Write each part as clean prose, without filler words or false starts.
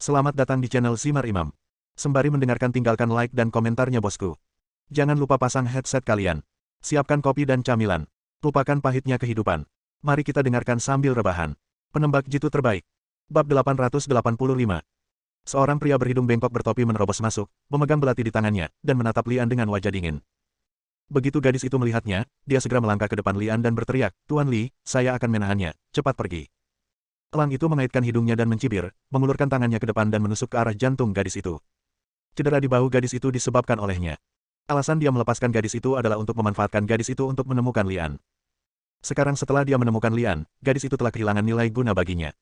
Selamat datang di channel Simar Imam. Sembari mendengarkan tinggalkan like dan komentarnya bosku. Jangan lupa pasang headset kalian. Siapkan kopi dan camilan. Lupakan pahitnya kehidupan. Mari kita dengarkan sambil rebahan. Penembak jitu terbaik. Bab 885. Seorang pria berhidung bengkok bertopi menerobos masuk, memegang belati di tangannya, dan menatap Lian dengan wajah dingin. Begitu gadis itu melihatnya, dia segera melangkah ke depan Lian dan berteriak, "Tuan Li, saya akan menahannya, cepat pergi." Elang itu mengaitkan hidungnya dan mencibir, mengulurkan tangannya ke depan dan menusuk ke arah jantung gadis itu. Cedera di bahu gadis itu disebabkan olehnya. Alasan dia melepaskan gadis itu adalah untuk memanfaatkan gadis itu untuk menemukan Lian. Sekarang setelah dia menemukan Lian, gadis itu telah kehilangan nilai guna baginya.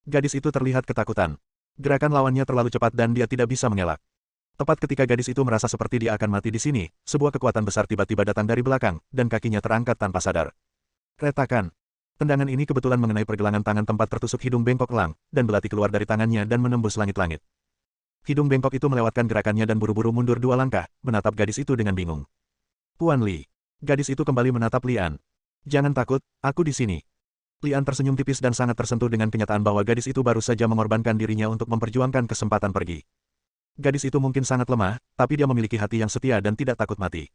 Gadis itu terlihat ketakutan. Gerakan lawannya terlalu cepat dan dia tidak bisa mengelak. Tepat ketika gadis itu merasa seperti dia akan mati di sini, sebuah kekuatan besar tiba-tiba datang dari belakang, dan kakinya terangkat tanpa sadar. Retakan. Tendangan ini kebetulan mengenai pergelangan tangan tempat tertusuk hidung bengkok elang, dan belati keluar dari tangannya dan menembus langit-langit. Hidung bengkok itu melewatkan gerakannya dan buru-buru mundur 2 langkah, menatap gadis itu dengan bingung. "Tuan Li." Gadis itu kembali menatap Lian. "Jangan takut, aku di sini." Lian tersenyum tipis dan sangat tersentuh dengan kenyataan bahwa gadis itu baru saja mengorbankan dirinya untuk memperjuangkan kesempatan pergi. Gadis itu mungkin sangat lemah, tapi dia memiliki hati yang setia dan tidak takut mati.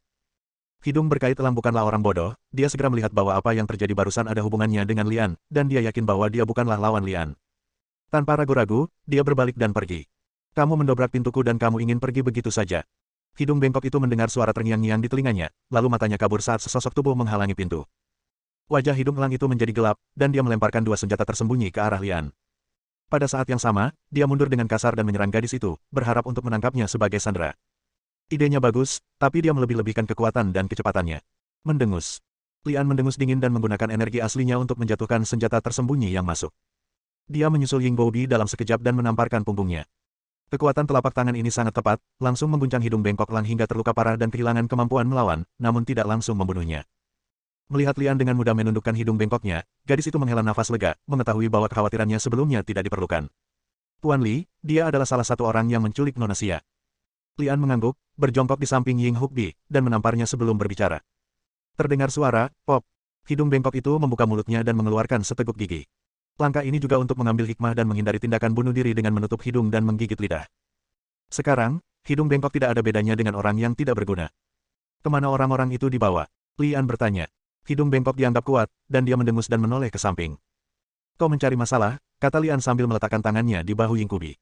Hidung berkait elang bukanlah orang bodoh, dia segera melihat bahwa apa yang terjadi barusan ada hubungannya dengan Lian, dan dia yakin bahwa dia bukanlah lawan Lian. Tanpa ragu-ragu, dia berbalik dan pergi. "Kamu mendobrak pintuku dan kamu ingin pergi begitu saja." Hidung bengkok itu mendengar suara terngiang-ngiang di telinganya, lalu matanya kabur saat sesosok tubuh menghalangi pintu. Wajah hidung elang itu menjadi gelap, dan dia melemparkan 2 senjata tersembunyi ke arah Lian. Pada saat yang sama, dia mundur dengan kasar dan menyerang gadis itu, berharap untuk menangkapnya sebagai sandera. Idenya bagus, tapi dia melebih-lebihkan kekuatan dan kecepatannya. Mendengus. Lian mendengus dingin dan menggunakan energi aslinya untuk menjatuhkan senjata tersembunyi yang masuk. Dia menyusul Ying Boubi dalam sekejap dan menamparkan punggungnya. Kekuatan telapak tangan ini sangat tepat, langsung mengguncang hidung bengkok elang hingga terluka parah dan kehilangan kemampuan melawan, namun tidak langsung membunuhnya. Melihat Lian dengan mudah menundukkan hidung bengkoknya, gadis itu menghela nafas lega, mengetahui bahwa kekhawatirannya sebelumnya tidak diperlukan. "Tuan Li, dia adalah salah satu orang yang menculik Nona Xia." Lian mengangguk, berjongkok di samping Ying Hukbi, dan menamparnya sebelum berbicara. Terdengar suara, pop. Hidung bengkok itu membuka mulutnya dan mengeluarkan seteguk gigi. Langkah ini juga untuk mengambil hikmah dan menghindari tindakan bunuh diri dengan menutup hidung dan menggigit lidah. Sekarang, hidung bengkok tidak ada bedanya dengan orang yang tidak berguna. "Kemana orang-orang itu dibawa?" Lian bertanya. Hidung bengkok dianggap kuat, dan dia mendengus dan menoleh ke samping. "Kau mencari masalah," kata Lian sambil meletakkan tangannya di bahu Ying Hukbi.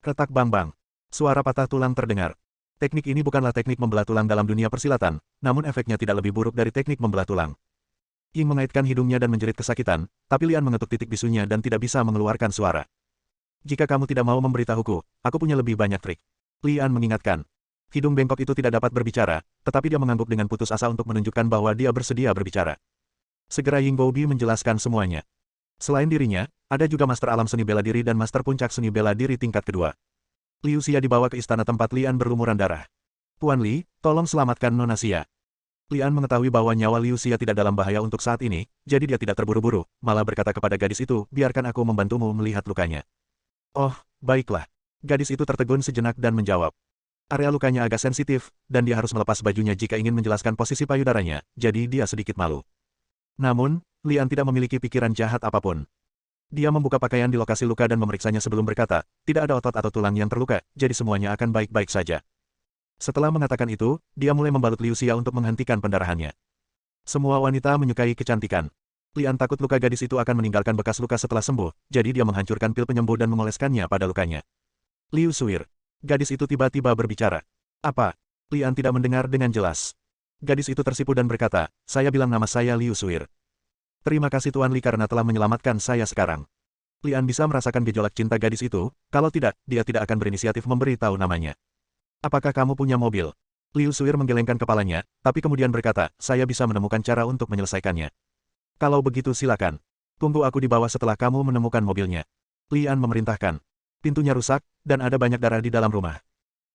Retak bang-bang. Suara patah tulang terdengar. Teknik ini bukanlah teknik membelah tulang dalam dunia persilatan, namun efeknya tidak lebih buruk dari teknik membelah tulang. Ying mengaitkan hidungnya dan menjerit kesakitan, tapi Lian mengetuk titik bisunya dan tidak bisa mengeluarkan suara. "Jika kamu tidak mau memberitahuku, aku punya lebih banyak trik." Lian mengingatkan. Hidung bengkok itu tidak dapat berbicara, tetapi dia mengangguk dengan putus asa untuk menunjukkan bahwa dia bersedia berbicara. Segera Ying Boubi menjelaskan semuanya. Selain dirinya, ada juga Master Alam Seni Bela Diri dan Master Puncak Seni Bela Diri tingkat kedua. Liu Xia dibawa ke istana tempat Lian berlumuran darah. "Tuan Li, tolong selamatkan Nona Xia." Lian mengetahui bahwa nyawa Liu Xia tidak dalam bahaya untuk saat ini, jadi dia tidak terburu-buru, malah berkata kepada gadis itu, "Biarkan aku membantumu melihat lukanya." "Oh, baiklah." Gadis itu tertegun sejenak dan menjawab. Area lukanya agak sensitif, dan dia harus melepas bajunya jika ingin menjelaskan posisi payudaranya, jadi dia sedikit malu. Namun, Lian tidak memiliki pikiran jahat apapun. Dia membuka pakaian di lokasi luka dan memeriksanya sebelum berkata, "Tidak ada otot atau tulang yang terluka, jadi semuanya akan baik-baik saja." Setelah mengatakan itu, dia mulai membalut Liu Xia untuk menghentikan pendarahannya. Semua wanita menyukai kecantikan. Lian takut luka gadis itu akan meninggalkan bekas luka setelah sembuh, jadi dia menghancurkan pil penyembuh dan mengoleskannya pada lukanya. "Liu Suir." Gadis itu tiba-tiba berbicara. "Apa?" Lian tidak mendengar dengan jelas. Gadis itu tersipu dan berkata, "Saya bilang nama saya Liu Suir." "Terima kasih Tuan Li karena telah menyelamatkan saya sekarang." Lian bisa merasakan gejolak cinta gadis itu, kalau tidak, dia tidak akan berinisiatif memberi tahu namanya. "Apakah kamu punya mobil?" Liu Suir menggelengkan kepalanya, tapi kemudian berkata, "Saya bisa menemukan cara untuk menyelesaikannya." "Kalau begitu silakan. Tunggu aku di bawah setelah kamu menemukan mobilnya." Lian memerintahkan. Pintunya rusak, dan ada banyak darah di dalam rumah.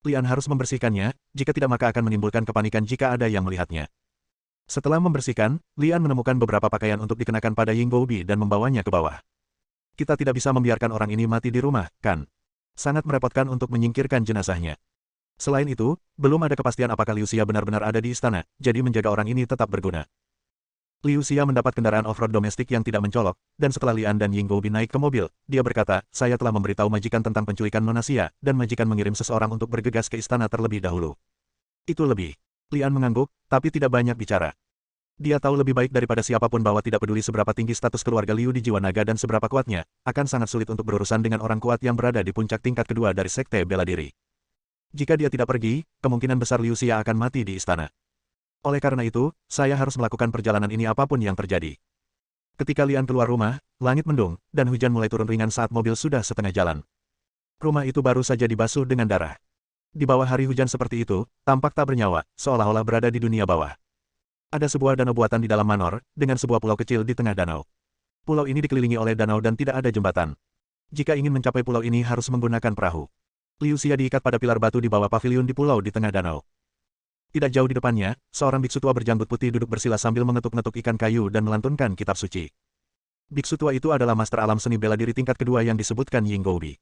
Lian harus membersihkannya, jika tidak maka akan menimbulkan kepanikan jika ada yang melihatnya. Setelah membersihkan, Lian menemukan beberapa pakaian untuk dikenakan pada Ying Boubi dan membawanya ke bawah. "Kita tidak bisa membiarkan orang ini mati di rumah, kan? Sangat merepotkan untuk menyingkirkan jenazahnya. Selain itu, belum ada kepastian apakah Liu Xia benar-benar ada di istana, jadi menjaga orang ini tetap berguna." Liu Xia mendapat kendaraan off-road domestik yang tidak mencolok, dan setelah Lian dan Ying Goubi naik ke mobil, dia berkata, saya telah memberitahu majikan tentang penculikan Nona Xia, dan majikan mengirim seseorang untuk bergegas ke istana terlebih dahulu. Itu lebih. Lian mengangguk, tapi tidak banyak bicara. Dia tahu lebih baik daripada siapapun bahwa tidak peduli seberapa tinggi status keluarga Liu di jiwa naga dan seberapa kuatnya, akan sangat sulit untuk berurusan dengan orang kuat yang berada di puncak tingkat kedua dari sekte bela diri. Jika dia tidak pergi, kemungkinan besar Liu Xia akan mati di istana. Oleh karena itu, saya harus melakukan perjalanan ini apapun yang terjadi. Ketika Lian keluar rumah, langit mendung, dan hujan mulai turun ringan saat mobil sudah setengah jalan. Rumah itu baru saja dibasuh dengan darah. Di bawah hari hujan seperti itu, tampak tak bernyawa, seolah-olah berada di dunia bawah. Ada sebuah danau buatan di dalam Manor, dengan sebuah pulau kecil di tengah danau. Pulau ini dikelilingi oleh danau dan tidak ada jembatan. Jika ingin mencapai pulau ini harus menggunakan perahu. Liu Xia diikat pada pilar batu di bawah pavilion di pulau di tengah danau. Tidak jauh di depannya, seorang biksu tua berjanggut putih duduk bersila sambil mengetuk-ngetuk ikan kayu dan melantunkan kitab suci. Biksu tua itu adalah master alam seni bela diri tingkat kedua yang disebutkan Ying Goubi.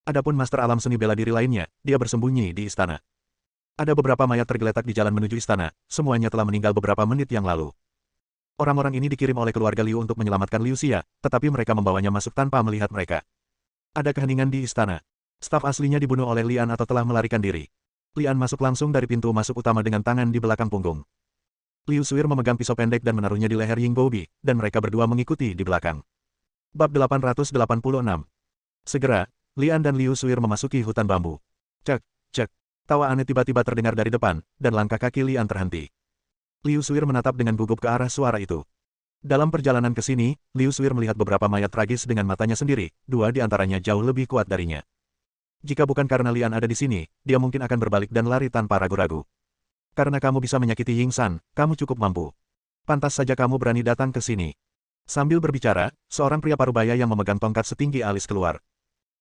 Adapun master alam seni bela diri lainnya, dia bersembunyi di istana. Ada beberapa mayat tergeletak di jalan menuju istana, semuanya telah meninggal beberapa menit yang lalu. Orang-orang ini dikirim oleh keluarga Liu untuk menyelamatkan Liu Xia, tetapi mereka membawanya masuk tanpa melihat mereka. Ada keheningan di istana. Staf aslinya dibunuh oleh Lian atau telah melarikan diri. Lian masuk langsung dari pintu masuk utama dengan tangan di belakang punggung. Liu Suir memegang pisau pendek dan menaruhnya di leher Ying Goubi, dan mereka berdua mengikuti di belakang. Bab 886. Segera, Lian dan Liu Suir memasuki hutan bambu. Cek, cek. Tawa aneh tiba-tiba terdengar dari depan, dan langkah kaki Lian terhenti. Liu Suir menatap dengan gugup ke arah suara itu. Dalam perjalanan ke sini, Liu Suir melihat beberapa mayat tragis dengan matanya sendiri, dua di antaranya jauh lebih kuat darinya. Jika bukan karena Lian ada di sini, dia mungkin akan berbalik dan lari tanpa ragu-ragu. Karena kamu bisa menyakiti Ying San, kamu cukup mampu. Pantas saja kamu berani datang ke sini. Sambil berbicara, seorang pria parubaya yang memegang tongkat setinggi alis keluar.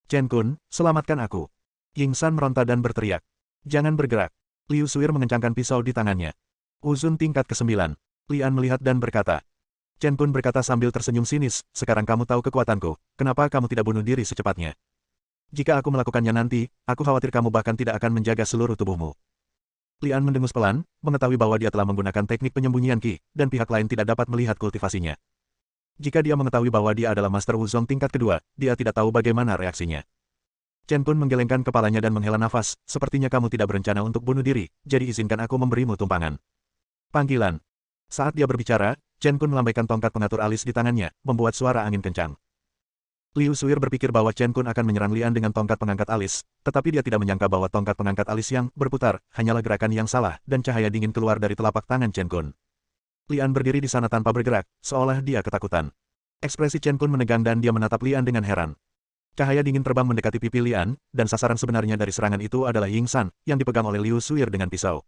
Chen Kun, selamatkan aku. Ying San meronta dan berteriak. Jangan bergerak. Liu Suir mengencangkan pisau di tangannya. Uzun tingkat ke-9. Lian melihat dan berkata. Chen Kun berkata sambil tersenyum sinis, sekarang kamu tahu kekuatanku, kenapa kamu tidak bunuh diri secepatnya? Jika aku melakukannya nanti, aku khawatir kamu bahkan tidak akan menjaga seluruh tubuhmu. Lian mendengus pelan, mengetahui bahwa dia telah menggunakan teknik penyembunyian Qi, dan pihak lain tidak dapat melihat kultivasinya. Jika dia mengetahui bahwa dia adalah Master Wuzong tingkat kedua, dia tidak tahu bagaimana reaksinya. Chen Kun menggelengkan kepalanya dan menghela nafas, sepertinya kamu tidak berencana untuk bunuh diri, jadi izinkan aku memberimu tumpangan. Panggilan. Saat dia berbicara, Chen Kun melambaikan tongkat pengatur alis di tangannya, membuat suara angin kencang. Liu Suir berpikir bahwa Chen Kun akan menyerang Lian dengan tongkat pengangkat alis, tetapi dia tidak menyangka bahwa tongkat pengangkat alis yang berputar hanyalah gerakan yang salah dan cahaya dingin keluar dari telapak tangan Chen Kun. Lian berdiri di sana tanpa bergerak, seolah dia ketakutan. Ekspresi Chen Kun menegang dan dia menatap Lian dengan heran. Cahaya dingin terbang mendekati pipi Lian, dan sasaran sebenarnya dari serangan itu adalah Ying San, yang dipegang oleh Liu Suir dengan pisau.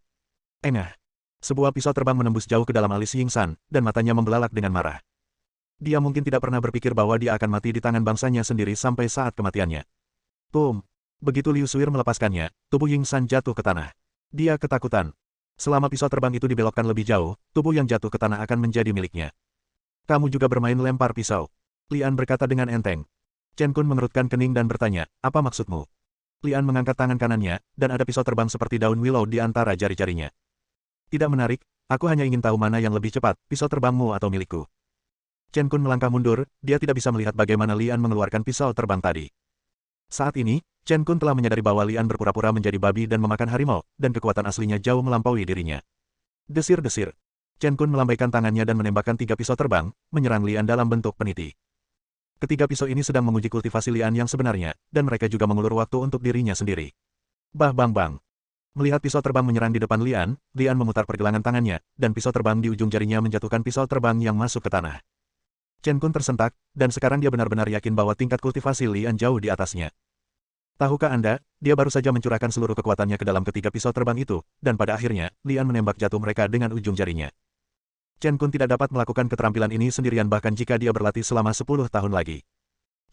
Engah. Sebuah pisau terbang menembus jauh ke dalam alis Ying San, dan matanya membelalak dengan marah. Dia mungkin tidak pernah berpikir bahwa dia akan mati di tangan bangsanya sendiri sampai saat kematiannya. Boom! Begitu Liu Suir melepaskannya, tubuh Ying San jatuh ke tanah. Dia ketakutan. Selama pisau terbang itu dibelokkan lebih jauh, tubuh yang jatuh ke tanah akan menjadi miliknya. Kamu juga bermain lempar pisau. Lian berkata dengan enteng. Chen Kun mengerutkan kening dan bertanya, apa maksudmu? Lian mengangkat tangan kanannya, dan ada pisau terbang seperti daun willow di antara jari-jarinya. Tidak menarik, aku hanya ingin tahu mana yang lebih cepat, pisau terbangmu atau milikku. Chen Kun melangkah mundur, dia tidak bisa melihat bagaimana Lian mengeluarkan pisau terbang tadi. Saat ini, Chen Kun telah menyadari bahwa Lian berpura-pura menjadi babi dan memakan harimau, dan kekuatan aslinya jauh melampaui dirinya. Desir-desir. Chen Kun melambaikan tangannya dan menembakkan 3 pisau terbang, menyerang Lian dalam bentuk peniti. Ketiga pisau ini sedang menguji kultivasi Lian yang sebenarnya, dan mereka juga mengulur waktu untuk dirinya sendiri. Bah bang bang. Melihat pisau terbang menyerang di depan Lian, Lian memutar pergelangan tangannya, dan pisau terbang di ujung jarinya menjatuhkan pisau terbang yang masuk ke tanah. Chen Kun tersentak, dan sekarang dia benar-benar yakin bahwa tingkat kultivasi Lian jauh di atasnya. Tahukah Anda, dia baru saja mencurahkan seluruh kekuatannya ke dalam ketiga pisau terbang itu, dan pada akhirnya, Lian menembak jatuh mereka dengan ujung jarinya. Chen Kun tidak dapat melakukan keterampilan ini sendirian bahkan jika dia berlatih selama 10 tahun lagi.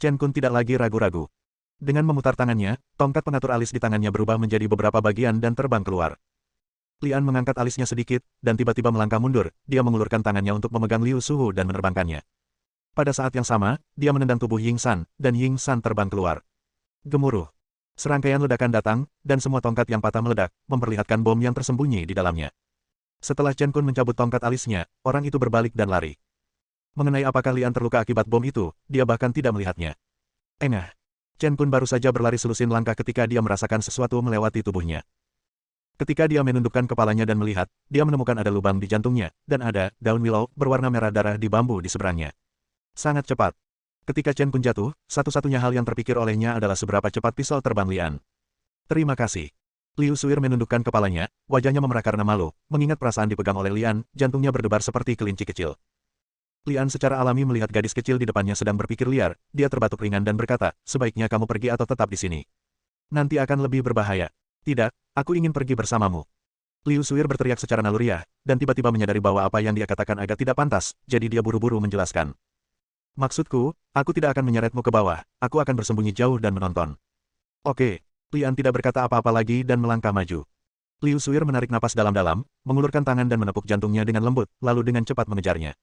Chen Kun tidak lagi ragu-ragu. Dengan memutar tangannya, tongkat pengatur alis di tangannya berubah menjadi beberapa bagian dan terbang keluar. Lian mengangkat alisnya sedikit, dan tiba-tiba melangkah mundur, dia mengulurkan tangannya untuk memegang Liu Suhu dan menerbangkannya. Pada saat yang sama, dia menendang tubuh Ying San, dan Ying San terbang keluar. Gemuruh. Serangkaian ledakan datang, dan semua tongkat yang patah meledak, memperlihatkan bom yang tersembunyi di dalamnya. Setelah Chen Kun mencabut tongkat alisnya, orang itu berbalik dan lari. Mengenai apakah Lian terluka akibat bom itu, dia bahkan tidak melihatnya. Engah. Chen Kun baru saja berlari selusin langkah ketika dia merasakan sesuatu melewati tubuhnya. Ketika dia menundukkan kepalanya dan melihat, dia menemukan ada lubang di jantungnya, dan ada daun willow berwarna merah darah di bambu di seberangnya. Sangat cepat. Ketika Chen Kun jatuh, satu-satunya hal yang terpikir olehnya adalah seberapa cepat pisau terbang Lian. Terima kasih. Liu Suir menundukkan kepalanya, wajahnya memerah karena malu, mengingat perasaan dipegang oleh Lian, jantungnya berdebar seperti kelinci kecil. Lian secara alami melihat gadis kecil di depannya sedang berpikir liar, dia terbatuk ringan dan berkata, sebaiknya kamu pergi atau tetap di sini. Nanti akan lebih berbahaya. Tidak, aku ingin pergi bersamamu. Liu Suir berteriak secara naluriah, dan tiba-tiba menyadari bahwa apa yang dia katakan agak tidak pantas, jadi dia buru-buru menjelaskan. Maksudku, aku tidak akan menyeretmu ke bawah, aku akan bersembunyi jauh dan menonton. Oke. Lian tidak berkata apa-apa lagi dan melangkah maju. Liu Suir menarik napas dalam-dalam, mengulurkan tangan dan menepuk jantungnya dengan lembut, lalu dengan cepat mengejarnya.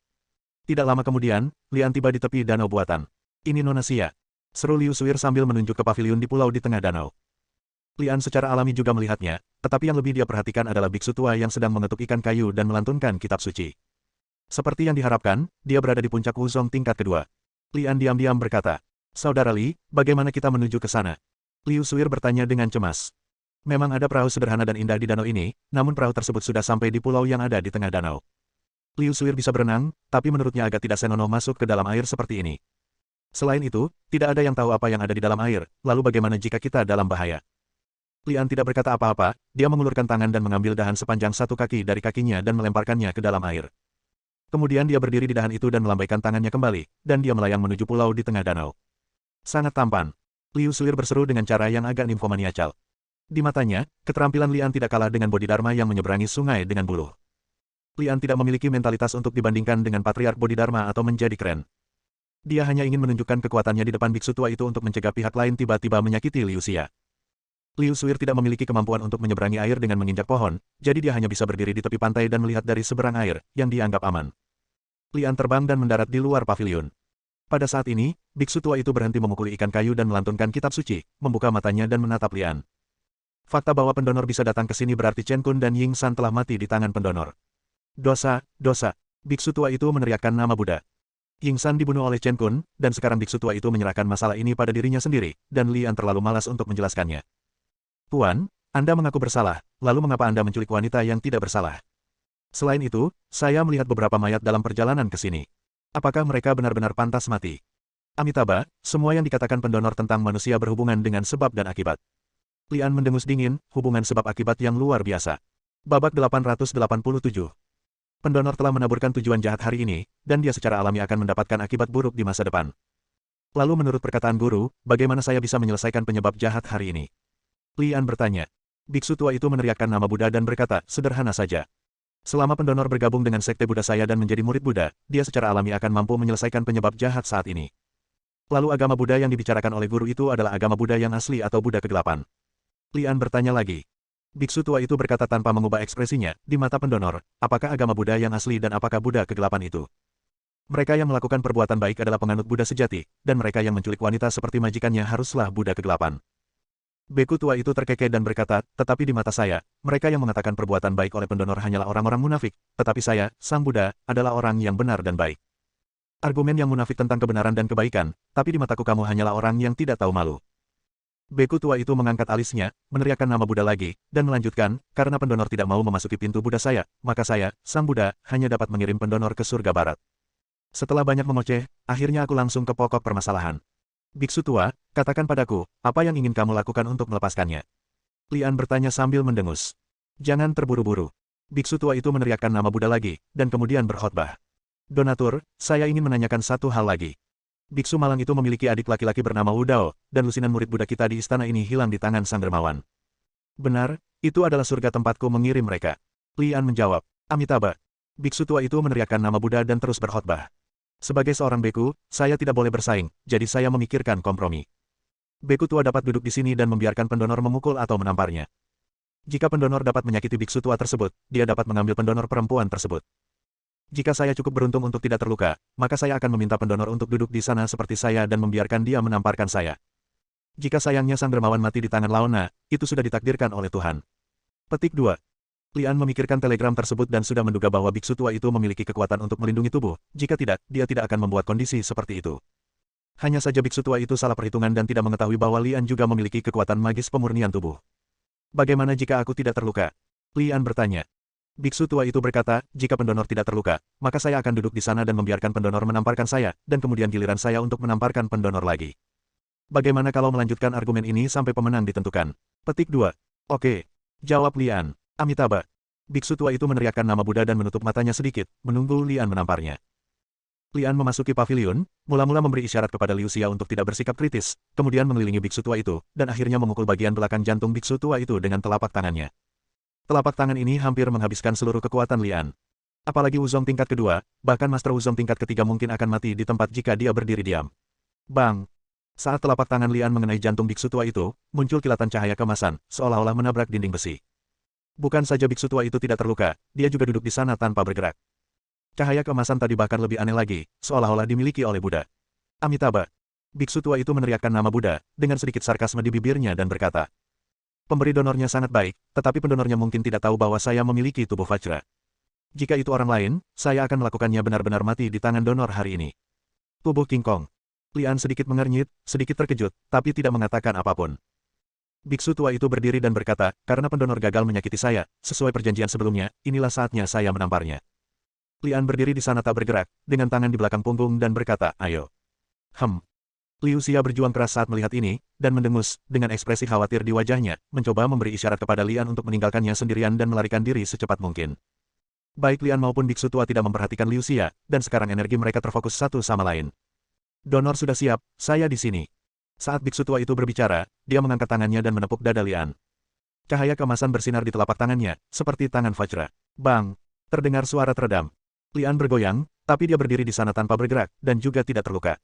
Tidak lama kemudian, Lian tiba di tepi danau buatan. Ini Nona Xia. Seru Liu Suir sambil menunjuk ke paviliun di pulau di tengah danau. Lian secara alami juga melihatnya, tetapi yang lebih dia perhatikan adalah biksu tua yang sedang mengetuk ikan kayu dan melantunkan kitab suci. Seperti yang diharapkan, dia berada di puncak Wuzong tingkat kedua. Lian diam-diam berkata, Saudara Li, bagaimana kita menuju ke sana? Liu Suir bertanya dengan cemas. Memang ada perahu sederhana dan indah di danau ini, namun perahu tersebut sudah sampai di pulau yang ada di tengah danau. Liu Suir bisa berenang, tapi menurutnya agak tidak senonoh masuk ke dalam air seperti ini. Selain itu, tidak ada yang tahu apa yang ada di dalam air, lalu bagaimana jika kita dalam bahaya? Lian tidak berkata apa-apa, dia mengulurkan tangan dan mengambil dahan sepanjang satu kaki dari kakinya dan melemparkannya ke dalam air. Kemudian dia berdiri di dahan itu dan melambaikan tangannya kembali, dan dia melayang menuju pulau di tengah danau. Sangat tampan. Liu Suir berseru dengan cara yang agak nimfomaniacal. Di matanya, keterampilan Lian tidak kalah dengan Bodhidharma yang menyeberangi sungai dengan buluh. Lian tidak memiliki mentalitas untuk dibandingkan dengan Patriark Bodhidharma atau menjadi keren. Dia hanya ingin menunjukkan kekuatannya di depan biksu tua itu untuk mencegah pihak lain tiba-tiba menyakiti Liu Xia. Liu Suir tidak memiliki kemampuan untuk menyeberangi air dengan menginjak pohon, jadi dia hanya bisa berdiri di tepi pantai dan melihat dari seberang air, yang dianggap aman. Lian terbang dan mendarat di luar paviliun. Pada saat ini, biksu tua itu berhenti memukuli ikan kayu dan melantunkan kitab suci, membuka matanya dan menatap Lian. Fakta bahwa pendonor bisa datang ke sini berarti Chen Kun dan Ying San telah mati di tangan pendonor. Dosa, dosa. Biksu tua itu meneriakkan nama Buddha. Ying San dibunuh oleh Chen Kun, dan sekarang biksu tua itu menyerahkan masalah ini pada dirinya sendiri, dan Lian terlalu malas untuk menjelaskannya. Tuan, Anda mengaku bersalah, lalu mengapa Anda menculik wanita yang tidak bersalah? Selain itu, saya melihat beberapa mayat dalam perjalanan ke sini. Apakah mereka benar-benar pantas mati? Amitabha, semua yang dikatakan pendonor tentang manusia berhubungan dengan sebab dan akibat. Lian mendengus dingin, hubungan sebab akibat yang luar biasa. Babak 887. Pendonor telah menaburkan tujuan jahat hari ini, dan dia secara alami akan mendapatkan akibat buruk di masa depan. Lalu menurut perkataan guru, bagaimana saya bisa menyelesaikan penyebab jahat hari ini? Lian bertanya. Biksu tua itu meneriakkan nama Buddha dan berkata, sederhana saja. Selama pendonor bergabung dengan sekte Buddha saya dan menjadi murid Buddha, dia secara alami akan mampu menyelesaikan penyebab jahat saat ini. Lalu agama Buddha yang dibicarakan oleh guru itu adalah agama Buddha yang asli atau Buddha kegelapan? Lian bertanya lagi. Biksu tua itu berkata tanpa mengubah ekspresinya, di mata pendonor, apakah agama Buddha yang asli dan apakah Buddha kegelapan itu? Mereka yang melakukan perbuatan baik adalah penganut Buddha sejati, dan mereka yang menculik wanita seperti majikannya haruslah Buddha kegelapan. Beku tua itu terkekeh dan berkata, tetapi di mata saya, mereka yang mengatakan perbuatan baik oleh pendonor hanyalah orang-orang munafik, tetapi saya, Sang Buddha, adalah orang yang benar dan baik. Argumen yang munafik tentang kebenaran dan kebaikan, tapi di mataku kamu hanyalah orang yang tidak tahu malu. Beku tua itu mengangkat alisnya, meneriakkan nama Buddha lagi, dan melanjutkan, karena pendonor tidak mau memasuki pintu Buddha saya, maka saya, Sang Buddha, hanya dapat mengirim pendonor ke surga barat. Setelah banyak mengoceh, akhirnya aku langsung ke pokok permasalahan. Biksu tua, katakan padaku, apa yang ingin kamu lakukan untuk melepaskannya? Lian bertanya sambil mendengus. Jangan terburu-buru. Biksu tua itu meneriakkan nama Buddha lagi, dan kemudian berkhotbah. Donatur, saya ingin menanyakan satu hal lagi. Biksu malang itu memiliki adik laki-laki bernama Wu Dao, dan lusinan murid Buddha kita di istana ini hilang di tangan sang dermawan. Benar, itu adalah surga tempatku mengirim mereka. Lian menjawab. Amitabha. Biksu tua itu meneriakkan nama Buddha dan terus berkhotbah. Sebagai seorang beku, saya tidak boleh bersaing, jadi saya memikirkan kompromi. Beku tua dapat duduk di sini dan membiarkan pendonor memukul atau menamparnya. Jika pendonor dapat menyakiti biksu tua tersebut, dia dapat mengambil pendonor perempuan tersebut. Jika saya cukup beruntung untuk tidak terluka, maka saya akan meminta pendonor untuk duduk di sana seperti saya dan membiarkan dia menamparkan saya. Jika sayangnya sang dermawan mati di tangan Laona, itu sudah ditakdirkan oleh Tuhan. Petik 2. Lian memikirkan telegram tersebut dan sudah menduga bahwa biksu tua itu memiliki kekuatan untuk melindungi tubuh, jika tidak, dia tidak akan membuat kondisi seperti itu. Hanya saja biksu tua itu salah perhitungan dan tidak mengetahui bahwa Lian juga memiliki kekuatan magis pemurnian tubuh. Bagaimana jika aku tidak terluka? Lian bertanya. Biksu tua itu berkata, jika pendonor tidak terluka, maka saya akan duduk di sana dan membiarkan pendonor menamparkan saya, dan kemudian giliran saya untuk menamparkan pendonor lagi. Bagaimana kalau melanjutkan argumen ini sampai pemenang ditentukan? Petik 2. Oke. Jawab Lian. Amitabha. Biksu tua itu meneriakkan nama Buddha dan menutup matanya sedikit, menunggu Lian menamparnya. Lian memasuki pavilion, mula-mula memberi isyarat kepada Liu Xia untuk tidak bersikap kritis, kemudian mengelilingi biksu tua itu, dan akhirnya memukul bagian belakang jantung biksu tua itu dengan telapak tangannya. Telapak tangan ini hampir menghabiskan seluruh kekuatan Lian. Apalagi Wuzong tingkat kedua, bahkan Master Wuzong tingkat ketiga mungkin akan mati di tempat jika dia berdiri diam. Bang! Saat telapak tangan Lian mengenai jantung biksu tua itu, muncul kilatan cahaya kemasan, seolah-olah menabrak dinding besi. Bukan saja biksu tua itu tidak terluka, dia juga duduk di sana tanpa bergerak. Cahaya keemasan tadi bahkan lebih aneh lagi, seolah-olah dimiliki oleh Buddha. Amitabha. Biksu tua itu meneriakkan nama Buddha, dengan sedikit sarkasme di bibirnya dan berkata, pemberi donornya sangat baik, tetapi pendonornya mungkin tidak tahu bahwa saya memiliki tubuh Vajra. Jika itu orang lain, saya akan melakukannya benar-benar mati di tangan donor hari ini. Tubuh King Kong. Lian sedikit mengernyit, sedikit terkejut, tapi tidak mengatakan apapun. Biksu tua itu berdiri dan berkata, karena pendonor gagal menyakiti saya, sesuai perjanjian sebelumnya, inilah saatnya saya menamparnya. Lian berdiri di sana tak bergerak, dengan tangan di belakang punggung dan berkata, ayo. Liu Xia berjuang keras saat melihat ini, dan mendengus, dengan ekspresi khawatir di wajahnya, mencoba memberi isyarat kepada Lian untuk meninggalkannya sendirian dan melarikan diri secepat mungkin. Baik Lian maupun biksu tua tidak memperhatikan Liu Xia, dan sekarang energi mereka terfokus satu sama lain. Donor sudah siap, saya di sini. Saat biksu tua itu berbicara, dia mengangkat tangannya dan menepuk dada Lian. Cahaya keemasan bersinar di telapak tangannya, seperti tangan Vajra. Bang! Terdengar suara teredam. Lian bergoyang, tapi dia berdiri di sana tanpa bergerak, dan juga tidak terluka.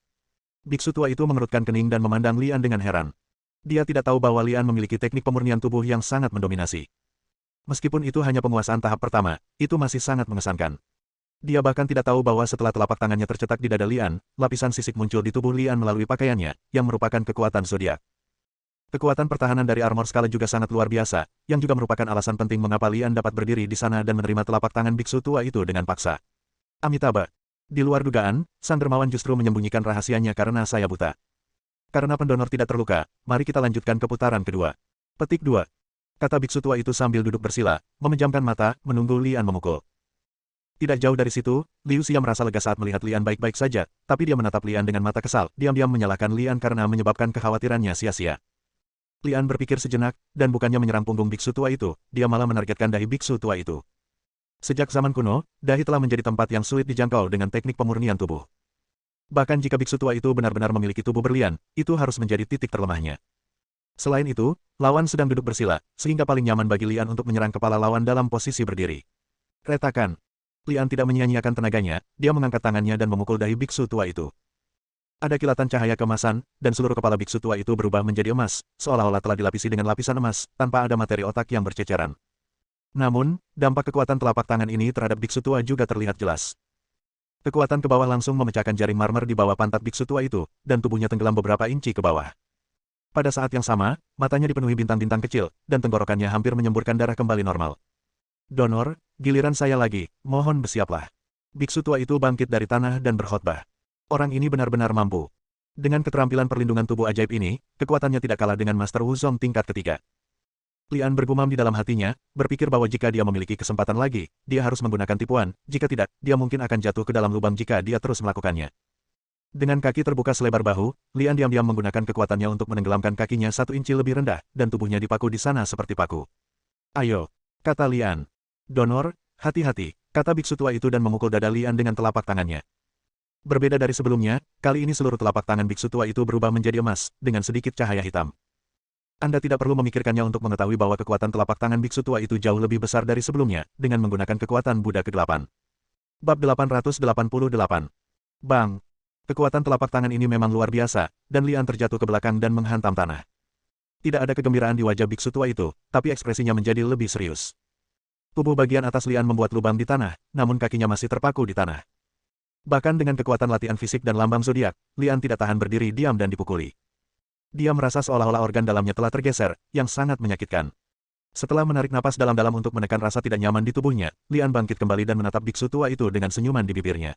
Biksu tua itu mengerutkan kening dan memandang Lian dengan heran. Dia tidak tahu bahwa Lian memiliki teknik pemurnian tubuh yang sangat mendominasi. Meskipun itu hanya penguasaan tahap pertama, itu masih sangat mengesankan. Dia bahkan tidak tahu bahwa setelah telapak tangannya tercetak di dada Lian, lapisan sisik muncul di tubuh Lian melalui pakaiannya, yang merupakan kekuatan zodiak. Kekuatan pertahanan dari armor skala juga sangat luar biasa, yang juga merupakan alasan penting mengapa Lian dapat berdiri di sana dan menerima telapak tangan biksu tua itu dengan paksa. Amitabha. Di luar dugaan, sang dermawan justru menyembunyikan rahasianya karena saya buta. Karena pendonor tidak terluka, mari kita lanjutkan ke putaran kedua. Petik 2. Kata biksu tua itu sambil duduk bersila, memejamkan mata, menunggu Lian memukul. Tidak jauh dari situ, Liu Xia merasa lega saat melihat Lian baik-baik saja, tapi dia menatap Lian dengan mata kesal, diam-diam menyalahkan Lian karena menyebabkan kekhawatirannya sia-sia. Lian berpikir sejenak, dan bukannya menyerang punggung biksu tua itu, dia malah menargetkan dahi biksu tua itu. Sejak zaman kuno, dahi telah menjadi tempat yang sulit dijangkau dengan teknik pemurnian tubuh. Bahkan jika biksu tua itu benar-benar memiliki tubuh berlian, itu harus menjadi titik terlemahnya. Selain itu, lawan sedang duduk bersila, sehingga paling nyaman bagi Lian untuk menyerang kepala lawan dalam posisi berdiri. Retakan. Lian tidak menyia-nyiakan tenaganya, dia mengangkat tangannya dan memukul dahi biksu tua itu. Ada kilatan cahaya keemasan, dan seluruh kepala biksu tua itu berubah menjadi emas, seolah-olah telah dilapisi dengan lapisan emas, tanpa ada materi otak yang berceceran. Namun, dampak kekuatan telapak tangan ini terhadap biksu tua juga terlihat jelas. Kekuatan ke bawah langsung memecahkan jaring marmer di bawah pantat biksu tua itu, dan tubuhnya tenggelam beberapa inci ke bawah. Pada saat yang sama, matanya dipenuhi bintang-bintang kecil, dan tenggorokannya hampir menyemburkan darah kembali normal. Donor, giliran saya lagi, mohon bersiaplah. Biksu tua itu bangkit dari tanah dan berkhotbah. Orang ini benar-benar mampu. Dengan keterampilan perlindungan tubuh ajaib ini, kekuatannya tidak kalah dengan Master Wuzong tingkat ketiga. Lian bergumam di dalam hatinya, berpikir bahwa jika dia memiliki kesempatan lagi, dia harus menggunakan tipuan, jika tidak, dia mungkin akan jatuh ke dalam lubang jika dia terus melakukannya. Dengan kaki terbuka selebar bahu, Lian diam-diam menggunakan kekuatannya untuk menenggelamkan kakinya 1 inci lebih rendah, dan tubuhnya dipaku di sana seperti paku. Ayo, kata Lian. Donor, hati-hati, kata biksu tua itu dan memukul dada Lian dengan telapak tangannya. Berbeda dari sebelumnya, kali ini seluruh telapak tangan biksu tua itu berubah menjadi emas, dengan sedikit cahaya hitam. Anda tidak perlu memikirkannya untuk mengetahui bahwa kekuatan telapak tangan biksu tua itu jauh lebih besar dari sebelumnya, dengan menggunakan kekuatan Buddha ke-8. Bab 888. Bang! Kekuatan telapak tangan ini memang luar biasa, dan Lian terjatuh ke belakang dan menghantam tanah. Tidak ada kegembiraan di wajah biksu tua itu, tapi ekspresinya menjadi lebih serius. Tubuh bagian atas Lian membuat lubang di tanah, namun kakinya masih terpaku di tanah. Bahkan dengan kekuatan latihan fisik dan lambang zodiak, Lian tidak tahan berdiri diam dan dipukuli. Dia merasa seolah-olah organ dalamnya telah tergeser, yang sangat menyakitkan. Setelah menarik napas dalam-dalam untuk menekan rasa tidak nyaman di tubuhnya, Lian bangkit kembali dan menatap biksu tua itu dengan senyuman di bibirnya.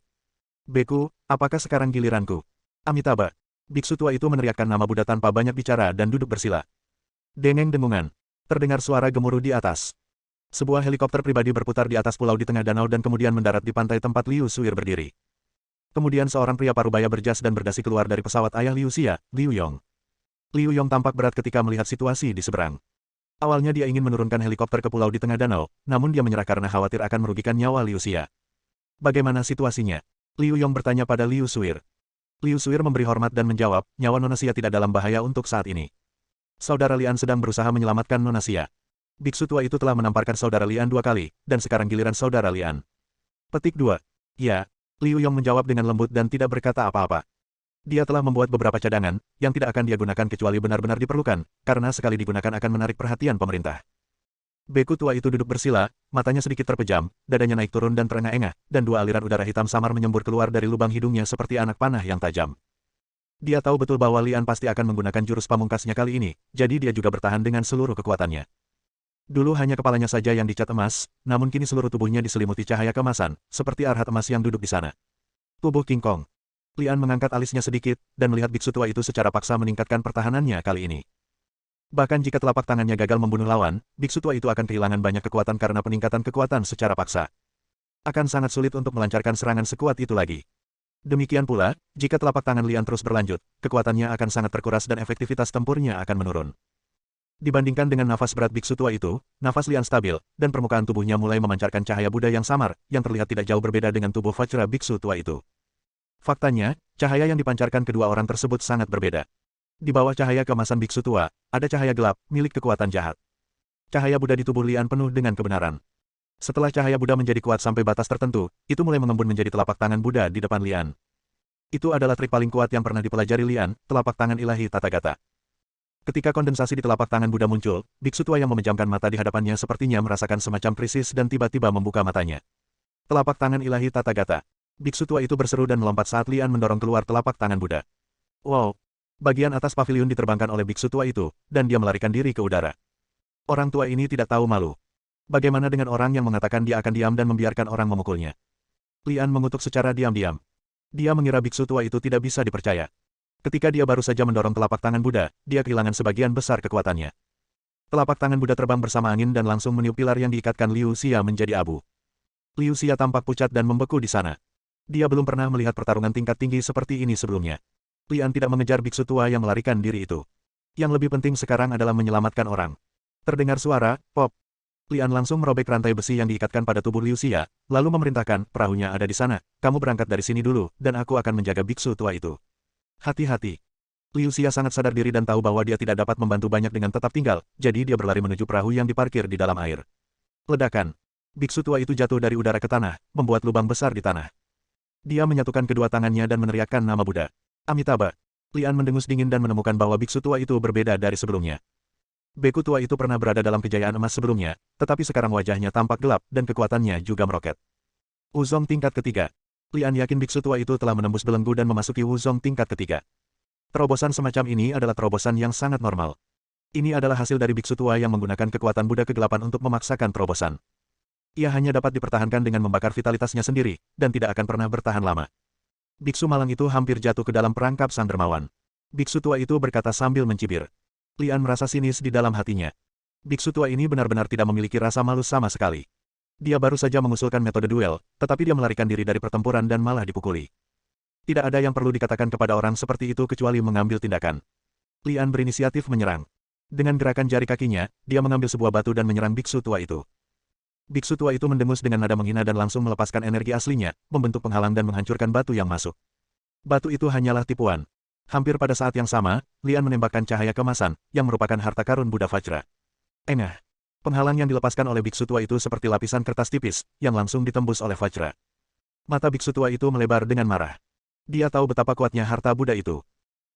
Beku, apakah sekarang giliranku? Amitabha. Biksu tua itu meneriakkan nama Buddha tanpa banyak bicara dan duduk bersila. Dengeng dengungan. Terdengar suara gemuruh di atas. Sebuah helikopter pribadi berputar di atas pulau di tengah danau dan kemudian mendarat di pantai tempat Liu Suir berdiri. Kemudian seorang pria parubaya berjas dan berdasi keluar dari pesawat ayah Liu Xia, Liu Yong. Liu Yong tampak berat ketika melihat situasi di seberang. Awalnya dia ingin menurunkan helikopter ke pulau di tengah danau, namun dia menyerah karena khawatir akan merugikan nyawa Liu Xia. Bagaimana situasinya? Liu Yong bertanya pada Liu Suir. Liu Suir memberi hormat dan menjawab, nyawa Nona Xia tidak dalam bahaya untuk saat ini. Saudara Lian sedang berusaha menyelamatkan Nona Xia. Biksu tua itu telah menamparkan saudara Lian 2 kali, dan sekarang giliran saudara Lian. Petik 2. Ya. Liu Yong menjawab dengan lembut dan tidak berkata apa-apa. Dia telah membuat beberapa cadangan, yang tidak akan dia gunakan kecuali benar-benar diperlukan, karena sekali digunakan akan menarik perhatian pemerintah. Beku tua itu duduk bersila, matanya sedikit terpejam, dadanya naik turun dan terengah-engah, dan 2 aliran udara hitam samar menyembur keluar dari lubang hidungnya seperti anak panah yang tajam. Dia tahu betul bahwa Lian pasti akan menggunakan jurus pamungkasnya kali ini, jadi dia juga bertahan dengan seluruh kekuatannya. Dulu hanya kepalanya saja yang dicat emas, namun kini seluruh tubuhnya diselimuti cahaya kemasan, seperti arhat emas yang duduk di sana. Tubuh King Kong. Lian mengangkat alisnya sedikit, dan melihat biksu tua itu secara paksa meningkatkan pertahanannya kali ini. Bahkan jika telapak tangannya gagal membunuh lawan, biksu tua itu akan kehilangan banyak kekuatan karena peningkatan kekuatan secara paksa. Akan sangat sulit untuk melancarkan serangan sekuat itu lagi. Demikian pula, jika telapak tangan Lian terus berlanjut, kekuatannya akan sangat terkuras dan efektivitas tempurnya akan menurun. Dibandingkan dengan nafas berat biksu tua itu, nafas Lian stabil, dan permukaan tubuhnya mulai memancarkan cahaya Buddha yang samar, yang terlihat tidak jauh berbeda dengan tubuh Vajra biksu tua itu. Faktanya, cahaya yang dipancarkan kedua orang tersebut sangat berbeda. Di bawah cahaya keemasan biksu tua, ada cahaya gelap, milik kekuatan jahat. Cahaya Buddha di tubuh Lian penuh dengan kebenaran. Setelah cahaya Buddha menjadi kuat sampai batas tertentu, itu mulai mengembun menjadi telapak tangan Buddha di depan Lian. Itu adalah trik paling kuat yang pernah dipelajari Lian, telapak tangan ilahi Tathagata. Ketika kondensasi di telapak tangan Buddha muncul, biksu tua yang memejamkan mata di hadapannya sepertinya merasakan semacam krisis dan tiba-tiba membuka matanya. Telapak tangan ilahi Tathagata. Biksu tua itu berseru dan melompat saat Lian mendorong keluar telapak tangan Buddha. Wow! Bagian atas pavilion diterbangkan oleh biksu tua itu, dan dia melarikan diri ke udara. Orang tua ini tidak tahu malu. Bagaimana dengan orang yang mengatakan dia akan diam dan membiarkan orang memukulnya? Lian mengutuk secara diam-diam. Dia mengira biksu tua itu tidak bisa dipercaya. Ketika dia baru saja mendorong telapak tangan Buddha, dia kehilangan sebagian besar kekuatannya. Telapak tangan Buddha terbang bersama angin dan langsung meniup pilar yang diikatkan Liu Xia menjadi abu. Liu Xia tampak pucat dan membeku di sana. Dia belum pernah melihat pertarungan tingkat tinggi seperti ini sebelumnya. Lian tidak mengejar biksu tua yang melarikan diri itu. Yang lebih penting sekarang adalah menyelamatkan orang. Terdengar suara, pop. Lian langsung merobek rantai besi yang diikatkan pada tubuh Liu Xia, lalu memerintahkan, perahunya ada di sana, kamu berangkat dari sini dulu, dan aku akan menjaga biksu tua itu. Hati-hati. Liu Xia sangat sadar diri dan tahu bahwa dia tidak dapat membantu banyak dengan tetap tinggal, jadi dia berlari menuju perahu yang diparkir di dalam air. Ledakan. Biksu tua itu jatuh dari udara ke tanah, membuat lubang besar di tanah. Dia menyatukan kedua tangannya dan meneriakkan nama Buddha. Amitabha. Lian mendengus dingin dan menemukan bahwa biksu tua itu berbeda dari sebelumnya. Beku tua itu pernah berada dalam kejayaan emas sebelumnya, tetapi sekarang wajahnya tampak gelap dan kekuatannya juga meroket. Wuzong tingkat ketiga. Lian yakin biksu tua itu telah menembus belenggu dan memasuki Wuzong tingkat ketiga. Terobosan semacam ini adalah terobosan yang sangat normal. Ini adalah hasil dari biksu tua yang menggunakan kekuatan Buddha kegelapan untuk memaksakan terobosan. Ia hanya dapat dipertahankan dengan membakar vitalitasnya sendiri, dan tidak akan pernah bertahan lama. Biksu malang itu hampir jatuh ke dalam perangkap sang dermawan. Biksu tua itu berkata sambil mencibir. Lian merasa sinis di dalam hatinya. Biksu tua ini benar-benar tidak memiliki rasa malu sama sekali. Dia baru saja mengusulkan metode duel, tetapi dia melarikan diri dari pertempuran dan malah dipukuli. Tidak ada yang perlu dikatakan kepada orang seperti itu kecuali mengambil tindakan. Lian berinisiatif menyerang. Dengan gerakan jari kakinya, dia mengambil sebuah batu dan menyerang biksu tua itu. Biksu tua itu mendengus dengan nada menghina dan langsung melepaskan energi aslinya, membentuk penghalang dan menghancurkan batu yang masuk. Batu itu hanyalah tipuan. Hampir pada saat yang sama, Lian menembakkan cahaya kemasan, yang merupakan harta karun Buddha Vajra. Engah. Penghalang yang dilepaskan oleh biksu tua itu seperti lapisan kertas tipis, yang langsung ditembus oleh Vajra. Mata biksu tua itu melebar dengan marah. Dia tahu betapa kuatnya harta Buddha itu.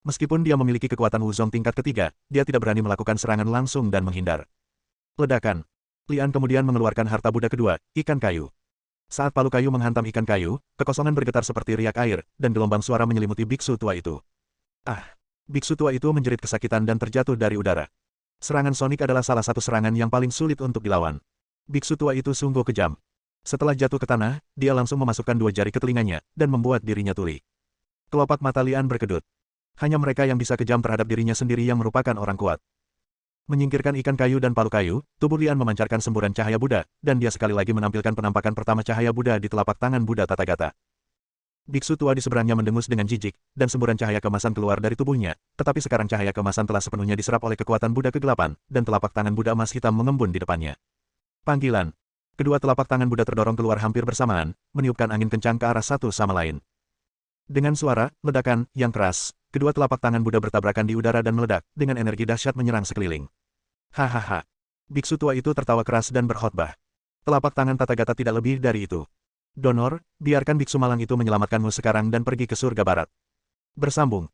Meskipun dia memiliki kekuatan Wuzong tingkat ketiga, dia tidak berani melakukan serangan langsung dan menghindar. Ledakan. Lian kemudian mengeluarkan harta Buddha kedua, ikan kayu. Saat palu kayu menghantam ikan kayu, kekosongan bergetar seperti riak air, dan gelombang suara menyelimuti biksu tua itu. Ah! Biksu tua itu menjerit kesakitan dan terjatuh dari udara. Serangan sonik adalah salah satu serangan yang paling sulit untuk dilawan. Biksu tua itu sungguh kejam. Setelah jatuh ke tanah, dia langsung memasukkan dua jari ke telinganya, dan membuat dirinya tuli. Kelopak mata Lian berkedut. Hanya mereka yang bisa kejam terhadap dirinya sendiri yang merupakan orang kuat. Menyingkirkan ikan kayu dan palu kayu, tubuh Lian memancarkan semburan cahaya Buddha, dan dia sekali lagi menampilkan penampakan pertama cahaya Buddha di telapak tangan Buddha Tathagata. Biksu tua di seberangnya mendengus dengan jijik, dan semburan cahaya kemasan keluar dari tubuhnya, tetapi sekarang cahaya kemasan telah sepenuhnya diserap oleh kekuatan Buddha kegelapan, dan telapak tangan Buddha emas hitam mengembun di depannya. Panggilan. Kedua telapak tangan Buddha terdorong keluar hampir bersamaan, meniupkan angin kencang ke arah satu sama lain. Dengan suara ledakan yang keras, kedua telapak tangan Buddha bertabrakan di udara dan meledak, dengan energi dahsyat menyerang sekeliling. Hahaha. Biksu tua itu tertawa keras dan berkhotbah. Telapak tangan Tathagata tidak lebih dari itu. Donor, biarkan biksu malang itu menyelamatkanmu sekarang dan pergi ke surga barat. Bersambung.